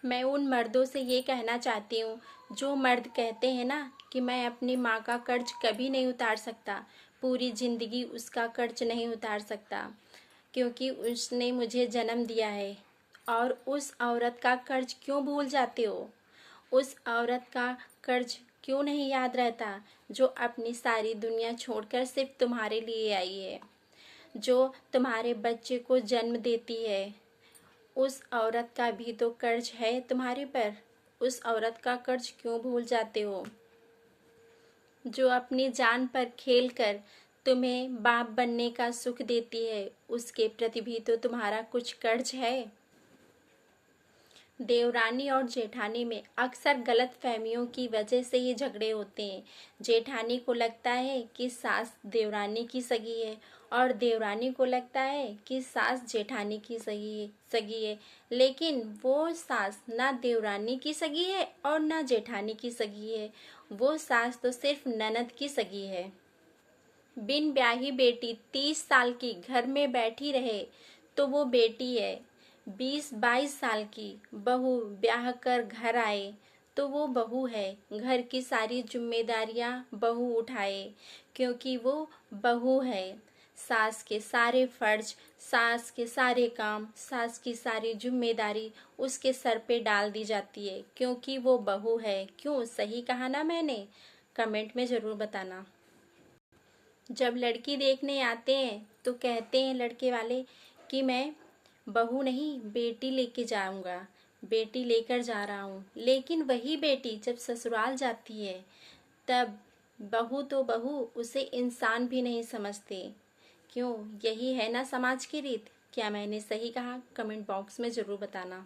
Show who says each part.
Speaker 1: मैं उन मर्दों से ये कहना चाहती हूँ जो मर्द कहते हैं ना कि मैं अपनी माँ का कर्ज कभी नहीं उतार सकता, पूरी ज़िंदगी उसका कर्ज नहीं उतार सकता क्योंकि उसने मुझे जन्म दिया है। और उस औरत का कर्ज क्यों भूल जाते हो? उस औरत का कर्ज क्यों नहीं याद रहता जो अपनी सारी दुनिया छोड़कर सिर्फ तुम्हारे लिए आई है, जो तुम्हारे बच्चे को जन्म देती है? उस औरत का भी तो कर्ज है तुम्हारे पर। उस औरत का कर्ज क्यों भूल जाते हो? जो अपनी जान पर खेल कर तुम्हें बाप बनने का सुख देती है, उसके प्रति भी तो तुम्हारा कुछ कर्ज है। देवरानी और जेठानी में अक्सर गलत फहमियों की वजह से ये झगड़े होते हैं। जेठानी को लगता है कि सास देवरानी की सगी है और देवरानी को लगता है कि सास जेठानी की सगी है, लेकिन वो सास ना देवरानी की सगी है और ना जेठानी की सगी है। वो सास तो सिर्फ ननद की सगी है। बिन ब्याही बेटी 30 साल की घर में बैठी रहे तो वो बेटी है। 20-22 साल की बहू ब्याह कर घर आए तो वो बहू है। घर की सारी जिम्मेदारियां बहू उठाए क्योंकि वो बहू है। सास के सारे फर्ज, सास के सारे काम, सास की सारी जिम्मेदारी उसके सर पे डाल दी जाती है क्योंकि वो बहू है। क्यों, सही कहा ना मैंने? कमेंट में ज़रूर बताना। जब लड़की देखने आते हैं तो कहते हैं लड़के वाले कि मैं बहू नहीं बेटी लेके जाऊंगा, बेटी लेकर जा रहा हूँ। लेकिन वही बेटी जब ससुराल जाती है तब बहू तो बहू, उसे इंसान भी नहीं समझते। क्यों, यही है ना समाज की रीत? क्या मैंने सही कहा? कमेंट बॉक्स में ज़रूर बताना।